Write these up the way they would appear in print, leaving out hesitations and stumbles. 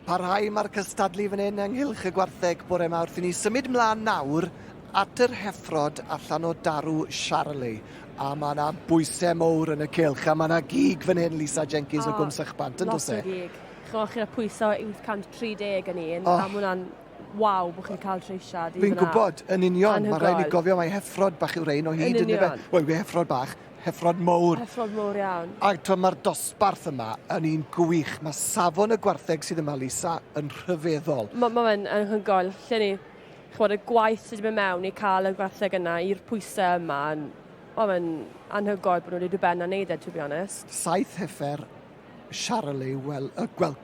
Parhau mae'r cystadlu fan hyn ynghylch y gwartheg bore yma wrth i ni symud mlaen nawr at yr heffrod allan o Darw Charolais. A mae yna bwysau mowr yn y cylch, a mae yna gig fan hyn, Lisa Jenkins o Gwms Eich Bant, yn dos e? Lot o gig. Chwch chi'n pwyso 830 yn un, a mae hwnna'n waw bod chi'n cael treisiad. Fi'n gwybod, yn union, mae rhaid ni gofio mai heffrod bach yw'r ein o hyd yn efe. Wel, heffrod bach, heffrod mowr. Heffrod mowr iawn. A mae'r dosbarth yma yn un gwych. Mae safon y gwartheg sydd yma, Lisa, yn rhyfeddol. Mae'n anhygoel. Lle ni, chwod y gwaith sydd wedi mynd mewn i cael y gwartheg yna i'r pwysau yma. Mae'n anhygoel bod nhw wedi ben a neud e, to be honest. 7 heffer Charolais, wel,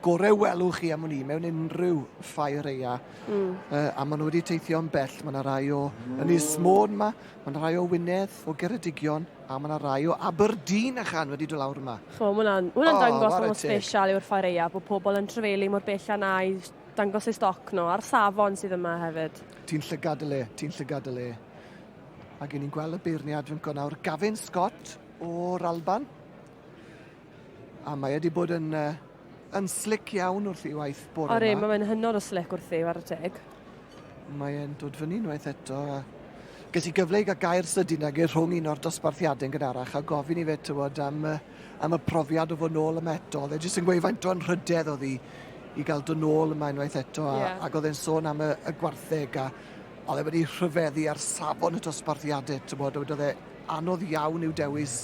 gorau welwch chi am hwnni mewn unrhyw ffair eia. A maen nhw wedi teithio'n bell. Mae yna rai o Ynys Môn yma, mae yna rai o Wynedd, o Geredigion, a mae yna rai o Aberdeen ychan wedi dod lawr yma. Hwna'n dangos mor special yw'r ffair eia, bod pobl yn trefelu mor bell yna i dangos eu stoc nhw, a'r safon sydd yma hefyd. Ti'n llygad y le. Ac ni'n gweld y beirniad fy'n gwneud Gavin Scott o'r Alban. A mae wedi bod yn slick iawn wrth i waith bore yma. Mae'n hynod o slick wrth i, war y teg. Mae'n dod fyny unwaith eto. Ges i gyfle i gael gair sydyn ag rhwng un o'r dosbarthiadau yn gynharach a gofyn i fe tywod am y profiad o fod nôl yma eto. Oedd e jyst yn gweud faint o'n rhydedd oedd i gael dod nôl yma unwaith eto. Ac oedd e'n sôn am y gwartheg a oedd e wedi rhyfeddu ar safon y dosbarthiadau. Oedd e anodd iawn i'w dewis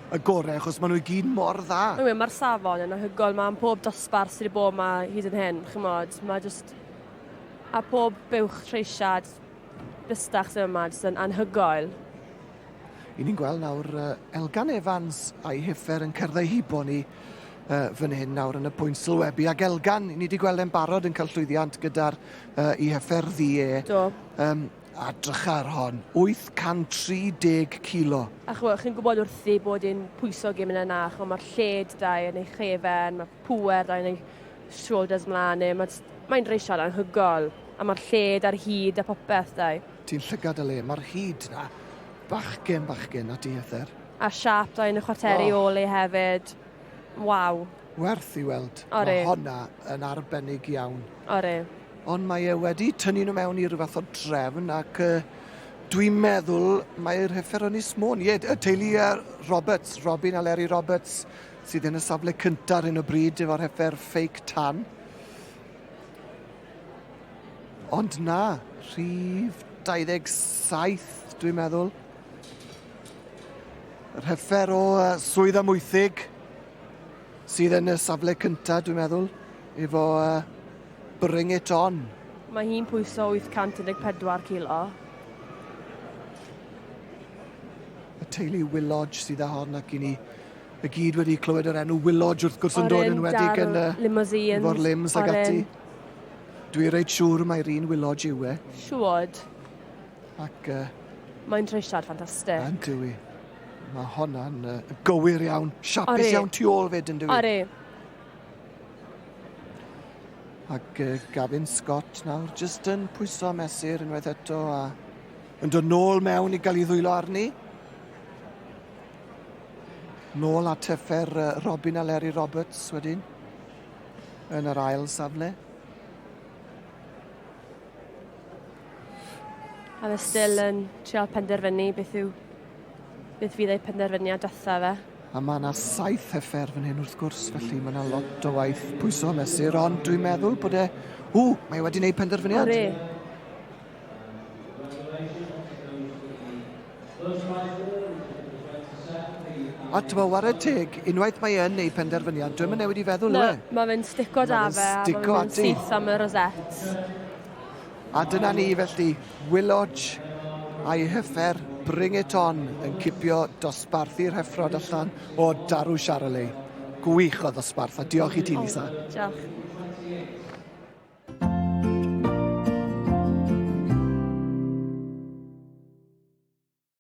y gorau, achos maen nhw i gyd mor dda. Mae'r safon yn anhygoel, mae'n pob dosbarth sydd wedi bod yma hyd yn hyn, chymod. Mae just... A pob buwch treisiad bystach sydd yma, jyst yn anhygoel. I ni'n gweld nawr Elgan Evans a'i Heffer yn cerdded hibo ni fan hyn nawr yn y pwynt sylwebu. Ac Elgan, ni wedi gweld e'n barod yn cael llwyddiant gyda'r i Heffer ddi. Do. A drychar hon, 830 kilo. A chi'n gwybod wrthi bod i'n pwyso gym yn yna, mae'r lled da yn ei chefen, mae'r pŵer da yn ei shoulders mlaen. Mae'n reisiad anhygoel, a mae'r lled a'r hyd a popeth da. Ti'n llygad y le, mae'r hyd na bachgen at i Heffer. A siap da yn y chwarteri ole hefyd. Waw. Werth i weld. Mae honna yn arbennig iawn. Ond mae e wedi tynnu nhw mewn i ryw fath o drefn ac dwi'n meddwl mae'r Heffer yn Ynys Môn. Y teulu Roberts, Robin a Larry Roberts, sydd yn y safle cyntaf ar hyn o bryd efo'r Heffer fake tan. Ond na, rhif 27 dwi'n meddwl. Yr Heffer o swydd amwythig sydd yn y safle cyntaf dwi'n meddwl efo... Bring it on. Mae hi'n pwyso 814 kilo. Y teulu Willodge sydd â hon ac i ni y gyd wedi clywed yr enw Willodge wrth gwrs yn dod yn wedig yn limousines. Efo'r limbs ag ati. Dwi'n rhaid siŵr mae'r un Willodge yw e. Siwod. Ac... Mae'n treisiad ffantastig. Yn dwi. Mae honna'n gywir iawn. Siapus iawn tu ôl fyd yn dwi. Ac Gavin Scott nawr jyst yn pwyso mesur unwaith eto a yn dod nôl mewn i gael ei ddwylo arni. Nôl at Heffer Robin a Larry Roberts wedyn yn yr ail safle. A fe still yn trial penderfynu beth fydd ei penderfyniad dytha fe. A mae yna 7 Heffer fan hyn wrth gwrs, felly mae yna lot o waith pwyso mesur, ond dwi'n meddwl bod e... mae wedi gwneud penderfyniad. A dyma war y teg, unwaith mae e'n gwneud penderfyniad, dwi'n newid i feddwl yw e. Mae fe'n stico da fe, a mae fe'n syth am y rosets. A dyna ni felly, Willodge a'i Heffer, Bring It On, yn cipio dosbarthu'r heffrod allan o Darw Charolais. Gwych o ddosbarth, a diolch i ti, Lisa. Diolch.